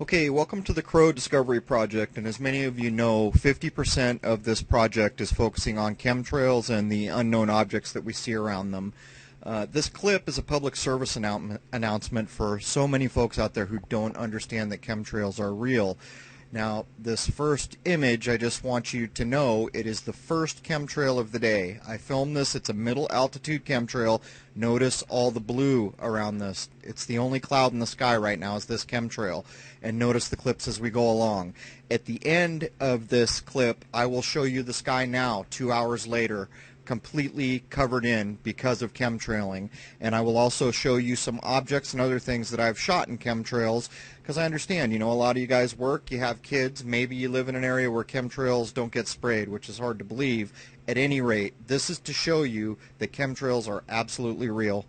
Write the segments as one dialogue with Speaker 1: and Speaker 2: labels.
Speaker 1: Okay, welcome to the Crow Discovery Project, and as many of you know, 50% of this project is focusing on chemtrails and the unknown objects that we see around them. This clip is a public service announcement for so many folks out there who don't understand that chemtrails are real. Now, this first image, I just want you to know, it is the first chemtrail of the day. I filmed this. It's a middle altitude chemtrail. Notice all the blue around this. It's the only cloud in the sky right now is this chemtrail. And notice the clips as we go along. At the end of this clip, I will show you the sky now, 2 hours later, completely covered in because of chemtrailing, and I will also show you some objects and other things that I've shot in chemtrails, because I understand, you know, a lot of you guys work, you have kids, maybe you live in an area where chemtrails don't get sprayed, which is hard to believe. At any rate, this is to show you that chemtrails are absolutely real.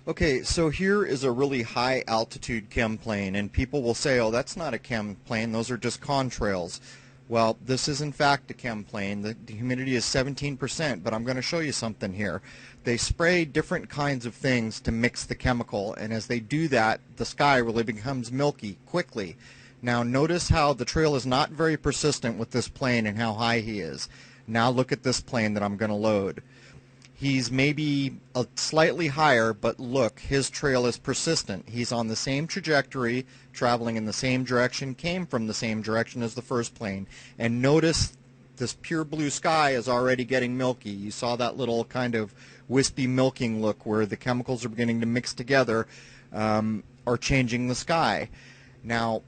Speaker 1: Okay, so here is a really high altitude chem plane, and people will say, oh, that's not a chem plane, those are just contrails. Well, this is in fact a chem plane. The humidity is 17%, but I'm going to show you something here. They spray different kinds of things to mix the chemical, and as they do that, the sky really becomes milky quickly. Now notice how the trail is not very persistent with this plane and how high he is. Now look at this plane that I'm going to load. He's maybe slightly higher, but look, his trail is persistent. He's on the same trajectory, traveling in the same direction, came from the same direction as the first plane. And notice this pure blue sky is already getting milky. You saw that little kind of wispy milking look where the chemicals are beginning to mix together, or changing the sky. Now,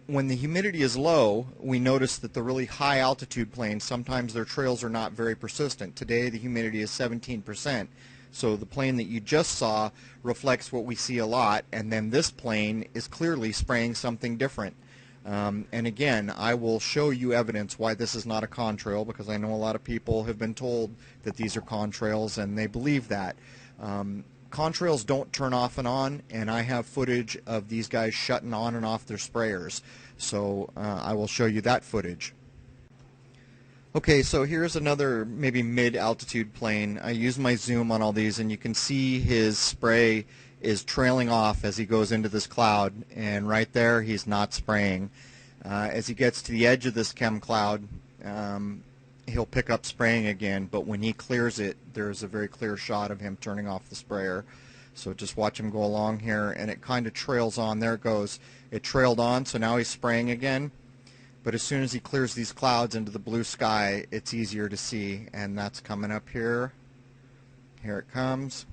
Speaker 1: when the humidity is low, we notice that the really high altitude planes, sometimes their trails are not very persistent. Today the humidity is 17%, so the plane that you just saw reflects what we see a lot, and then this plane is clearly spraying something different. And again, I will show you evidence why this is not a contrail, because I know a lot of people have been told that these are contrails and they believe that. Contrails don't turn off and on, and I have footage of these guys shutting on and off their sprayers, so I will show you that footage. Okay, so here's another maybe mid-altitude plane. I use my zoom on all these, and you can see his spray is trailing off as he goes into this cloud, and right there he's not spraying. As he gets to the edge of this chem cloud, he'll pick up spraying again, but when he clears it, there's a very clear shot of him turning off the sprayer. So just watch him go along here, and it kind of trails on. There it goes. It trailed on, so now he's spraying again. But as soon as he clears these clouds into the blue sky, it's easier to see, and that's coming up here. Here it comes.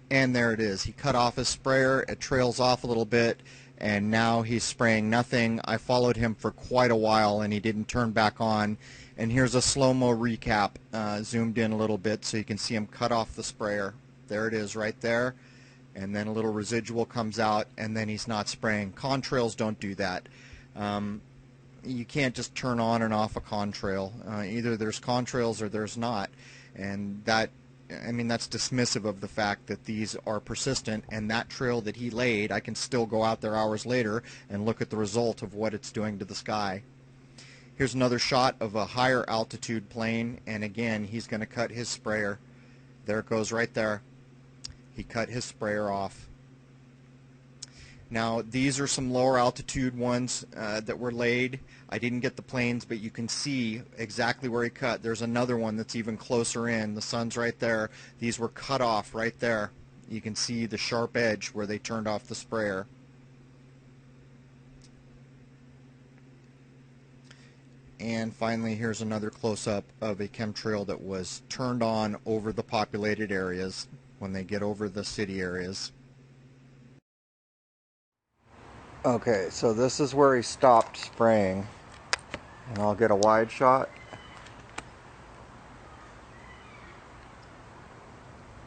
Speaker 1: And there it is. He cut off his sprayer. It trails off a little bit, and now he's spraying nothing. I followed him for quite a while, and he didn't turn back on. And here's a slow-mo recap, zoomed in a little bit so you can see him cut off the sprayer. There it is right there. And then a little residual comes out, and then he's not spraying. Contrails don't do that. You can't just turn on and off a contrail. Either there's contrails or there's not. And that, I mean, that's dismissive of the fact that these are persistent, and that trail that he laid, I can still go out there hours later and look at the result of what it's doing to the sky. Here's another shot of a higher altitude plane, and again, he's going to cut his sprayer. There it goes right there. He cut his sprayer off. Now, these are some lower altitude ones that were laid. I didn't get the planes, but you can see exactly where he cut. There's another one that's even closer in. The sun's right there. These were cut off right there. You can see the sharp edge where they turned off the sprayer. And finally, here's another close-up of a chemtrail that was turned on over the populated areas when they get over the city areas. Okay, so this is where he stopped spraying, and I'll get a wide shot.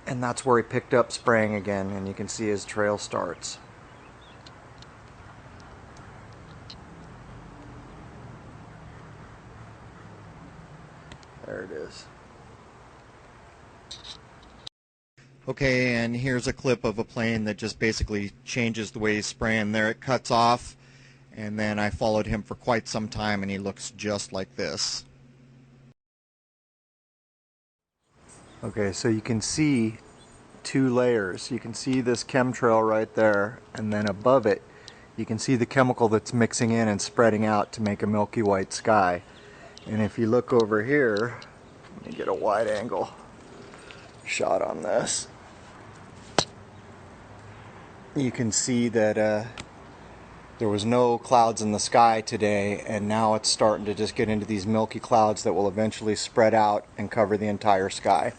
Speaker 1: And that's where he picked up spraying again, and you can see his trail starts. There it is. Okay, and here's a clip of a plane that just basically changes the way he's spraying. There it cuts off, and then I followed him for quite some time, and he looks just like this. Okay, so you can see two layers. You can see this chemtrail right there, and then above it you can see the chemical that's mixing in and spreading out to make a milky white sky. And if you look over here, let me get a wide angle shot on this, you can see that there was no clouds in the sky today, and now it's starting to just get into these milky clouds that will eventually spread out and cover the entire sky.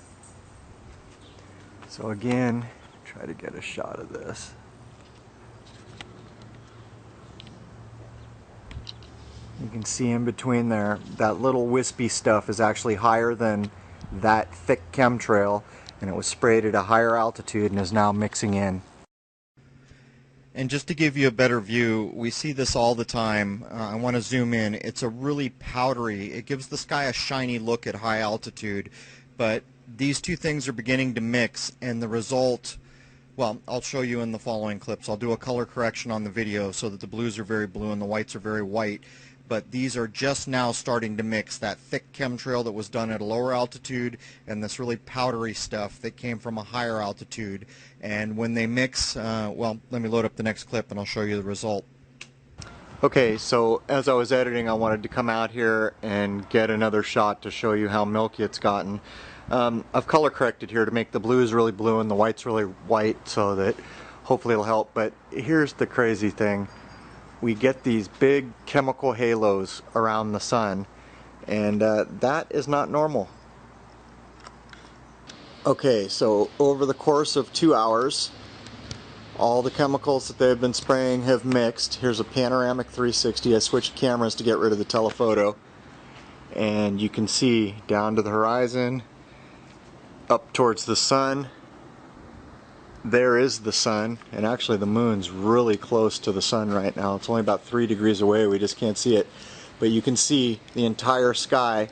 Speaker 1: So again, try to get a shot of this. You can see in between there, that little wispy stuff is actually higher than that thick chemtrail, and it was sprayed at a higher altitude and is now mixing in. And just to give you a better view, we see this all the time. I want to zoom in. It's a really powdery, it gives the sky a shiny look at high altitude, but these two things are beginning to mix, and the result, well, I'll show you in the following clips. I'll do a color correction on the video so that the blues are very blue and the whites are very white. But these are just now starting to mix, that thick chemtrail that was done at a lower altitude and this really powdery stuff that came from a higher altitude. And when they mix, well, let me load up the next clip and I'll show you the result. Okay, so as I was editing, I wanted to come out here and get another shot to show you how milky it's gotten. I've color corrected here to make the blues really blue and the whites really white, so that hopefully it'll help. But here's the crazy thing. We get these big chemical halos around the sun, and that is not normal. Okay, so over the course of 2 hours, all the chemicals that they've been spraying have mixed. Here's a panoramic 360. I switched cameras to get rid of the telephoto, and you can see down to the horizon, up towards the sun. There is the sun, and actually the moon's really close to the sun right now. It's only about 3 degrees away, we just can't see it. But you can see the entire sky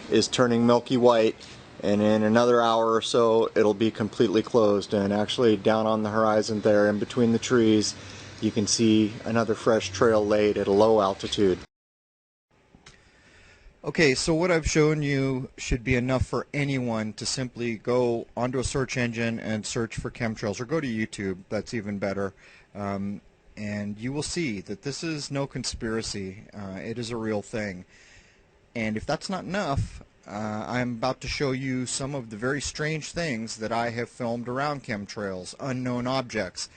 Speaker 1: is turning milky white, and in another hour or so it'll be completely closed. And actually down on the horizon there, in between the trees, you can see another fresh trail laid at a low altitude. Okay, so what I've shown you should be enough for anyone to simply go onto a search engine and search for chemtrails, or go to YouTube, that's even better, and you will see that this is no conspiracy. It is a real thing. And if that's not enough, I'm about to show you some of the very strange things that I have filmed around chemtrails, unknown objects.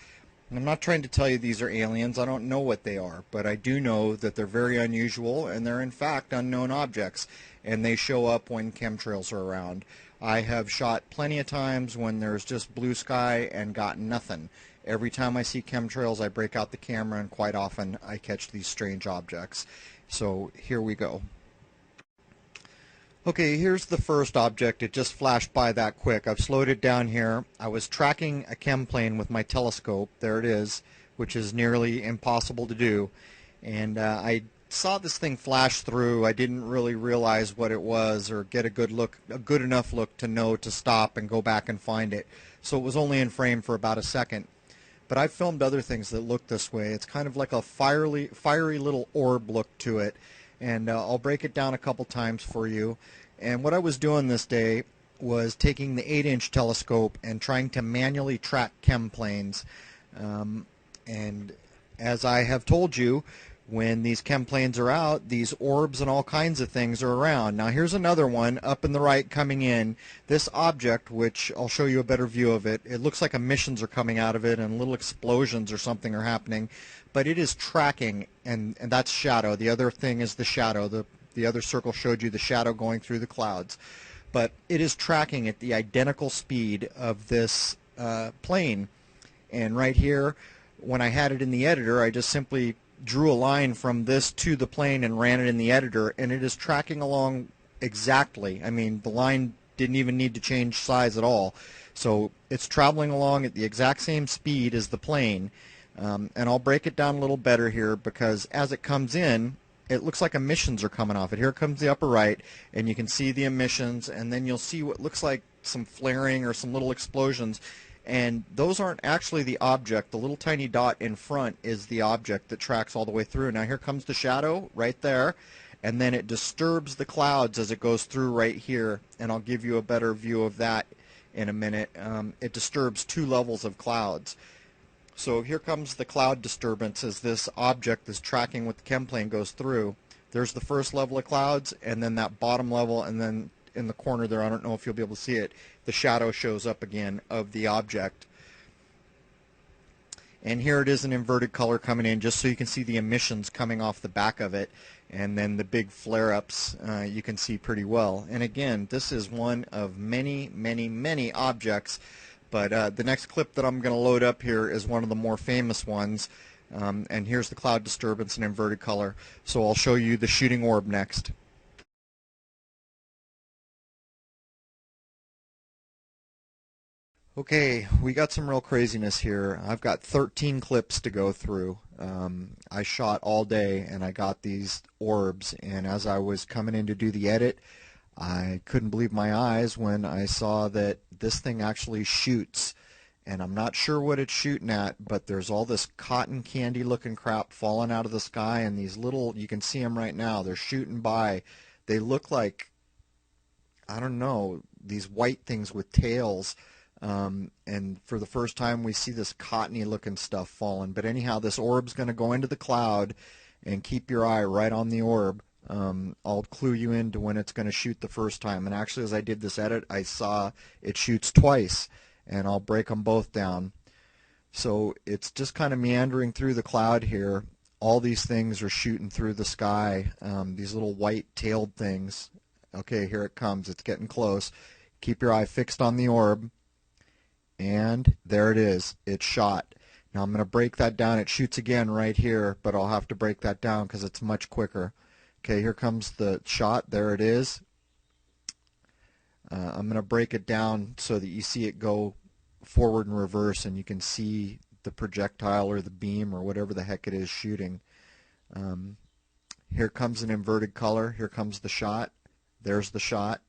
Speaker 1: I'm not trying to tell you these are aliens. I don't know what they are, but I do know that they're very unusual, and they're in fact unknown objects, and they show up when chemtrails are around. I have shot plenty of times when there's just blue sky and got nothing. Every time I see chemtrails, I break out the camera, and quite often I catch these strange objects. So here we go. Okay, here's the first object. It just flashed by that quick. I've slowed it down here. I was tracking a chem plane with my telescope. There it is, which is nearly impossible to do. And I saw this thing flash through. I didn't really realize what it was or get a good enough look to know to stop and go back and find it. So it was only in frame for about a second. But I've filmed other things that look this way. It's kind of like a fiery little orb look to it. And I'll break it down a couple times for you. And what I was doing this day was taking the 8-inch telescope and trying to manually track chem planes. And as I have told you, when these chem planes are out, these orbs and all kinds of things are around. Now here's another one up in the right coming in. This object, which I'll show you a better view of it, it looks like emissions are coming out of it and little explosions or something are happening. But it is tracking, and that's shadow. The other thing is the shadow. The other circle showed you the shadow going through the clouds. But it is tracking at the identical speed of this plane. And right here, when I had it in the editor, I just simply drew a line from this to the plane and ran it in the editor, and it is tracking along exactly. I mean, the line didn't even need to change size at all. So it's traveling along at the exact same speed as the plane. And I'll break it down a little better here, because as it comes in, it looks like emissions are coming off it. Here comes the upper right, and you can see the emissions, and then you'll see what looks like some flaring or some little explosions. And those aren't actually the object. The little tiny dot in front is the object that tracks all the way through. Now here comes the shadow right there, and then it disturbs the clouds as it goes through right here, and I'll give you a better view of that in a minute, it disturbs two levels of clouds. So here comes the cloud disturbance as this object, this tracking with the chem plane, goes through. There's the first level of clouds, and then that bottom level, and then in the corner there, I don't know if you'll be able to see it, the shadow shows up again of the object. And here it is in inverted color coming in, just so you can see the emissions coming off the back of it, and then the big flare-ups you can see pretty well. And again, this is one of many, many, many objects, but the next clip that I'm going to load up here is one of the more famous ones, and here's the cloud disturbance in inverted color. So I'll show you the shooting orb next. Okay, we got some real craziness here. I've got 13 clips to go through. I shot all day and I got these orbs, and as I was coming in to do the edit, I couldn't believe my eyes when I saw that this thing actually shoots. And I'm not sure what it's shooting at, but there's all this cotton candy looking crap falling out of the sky, and these little, you can see them right now, they're shooting by. They look like, I don't know, these white things with tails. And for the first time we see this cottony looking stuff falling. But anyhow, this orb's going to go into the cloud, and keep your eye right on the orb. I'll clue you into when it's going to shoot the first time. And actually, as I did this edit, I saw it shoots twice, and I'll break them both down. So it's just kind of meandering through the cloud here. All these things are shooting through the sky, these little white-tailed things. Okay, here it comes. It's getting close. Keep your eye fixed on the orb. And there it is. It's shot. Now I'm going to break that down. It shoots again right here, but I'll have to break that down because it's much quicker. Okay, here comes the shot. There it is. I'm going to break it down so that you see it go forward and reverse, and you can see the projectile or the beam or whatever the heck it is shooting. Here comes an inverted color. Here comes the shot. There's the shot.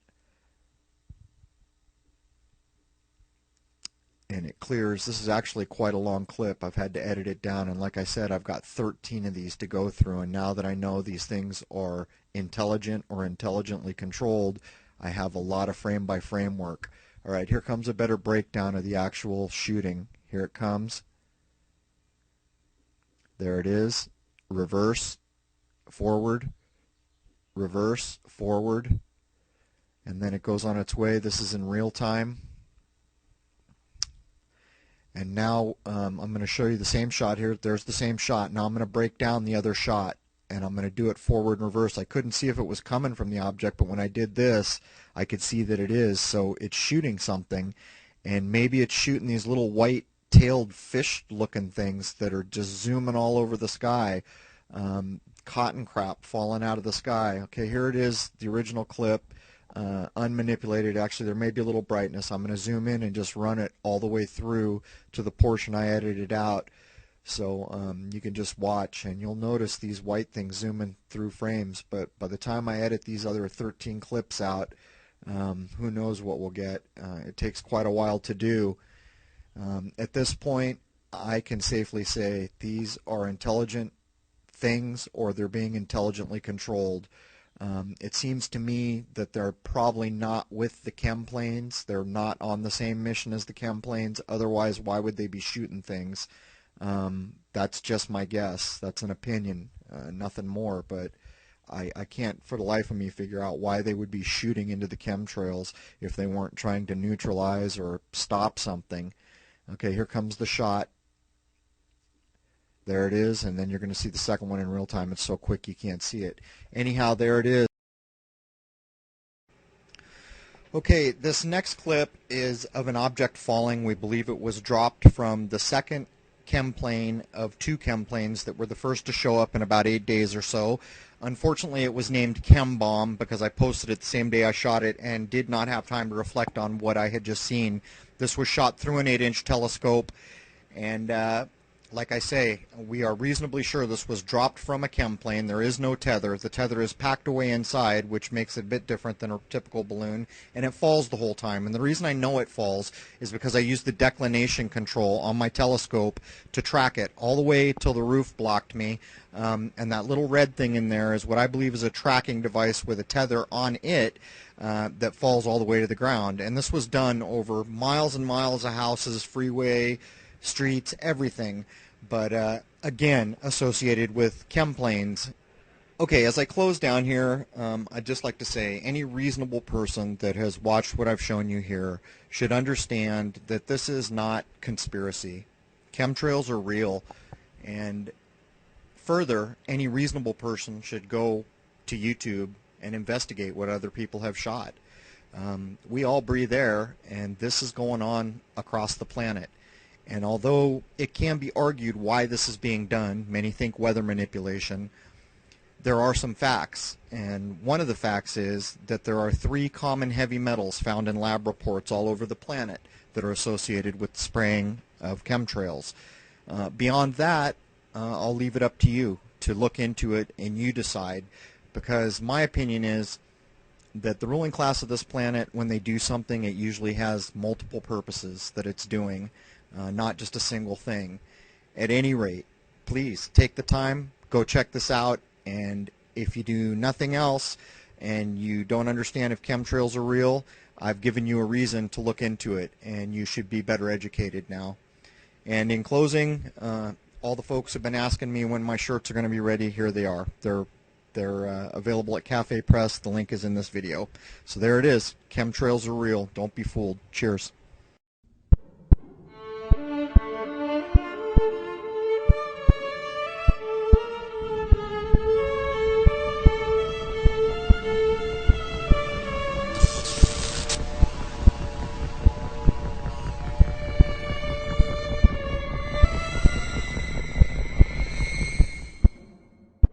Speaker 1: And it clears. This is actually quite a long clip. I've had to edit it down, and like I said, I've got 13 of these to go through, and now that I know these things are intelligent or intelligently controlled, I have a lot of frame by frame work. Alright, here comes a better breakdown of the actual shooting. Here it comes. There it is. Reverse, forward, reverse, forward, and then it goes on its way. This is in real time. And now I'm going to show you the same shot here. There's the same shot. Now I'm going to break down the other shot, and I'm going to do it forward and reverse. I couldn't see if it was coming from the object, but when I did this, I could see that it is. So it's shooting something, and maybe it's shooting these little white-tailed fish-looking things that are just zooming all over the sky. Cotton crap falling out of the sky. Okay, here it is, the original clip. Unmanipulated. Actually, there may be a little brightness. I'm going to zoom in and just run it all the way through to the portion I edited out, so you can just watch, and you'll notice these white things zooming through frames. But by the time I edit these other 13 clips out, who knows what we'll get. It takes quite a while to do. At this point, I can safely say these are intelligent things, or they're being intelligently controlled. It seems to me that they're probably not with the chem planes. They're not on the same mission as the chem planes. Otherwise, why would they be shooting things? That's just my guess. That's an opinion, nothing more. But I can't for the life of me figure out why they would be shooting into the chemtrails if they weren't trying to neutralize or stop something. Okay, here comes the shot. There it is, and then you're going to see the second one in real time. It's so quick you can't see it. Anyhow, there it is. Okay, this next clip is of an object falling. We believe it was dropped from the second chem plane of two chem planes that were the first to show up in about 8 days or so. Unfortunately, it was named Chem Bomb because I posted it the same day I shot it and did not have time to reflect on what I had just seen. This was shot through an 8-inch telescope, and like I say, we are reasonably sure this was dropped from a chem plane. There is no tether. The tether is packed away inside, which makes it a bit different than a typical balloon, and it falls the whole time. And the reason I know it falls is because I used the declination control on my telescope to track it all the way till the roof blocked me. And that little red thing in there is what I believe is a tracking device with a tether on it that falls all the way to the ground. And this was done over miles and miles of houses, freeway, streets, everything, but again, associated with chem planes. Okay, as I close down here, I'd just like to say any reasonable person that has watched what I've shown you here should understand that this is not conspiracy. Chemtrails are real, and further, any reasonable person should go to YouTube and investigate what other people have shot. We all breathe air, and this is going on across the planet. And although it can be argued why this is being done, many think weather manipulation, there are some facts. And one of the facts is that there are 3 common heavy metals found in lab reports all over the planet that are associated with spraying of chemtrails. Beyond that, I'll leave it up to you to look into it and you decide, because my opinion is that the ruling class of this planet, when they do something, it usually has multiple purposes that it's doing. Not just a single thing. At any rate, please take the time, go check this out, and if you do nothing else and you don't understand if chemtrails are real, I've given you a reason to look into it, and you should be better educated now. And in closing, all the folks have been asking me when my shirts are going to be ready. Here they are. They're available at Cafe Press. The link is in this video. So there it is. Chemtrails are real. Don't be fooled. Cheers.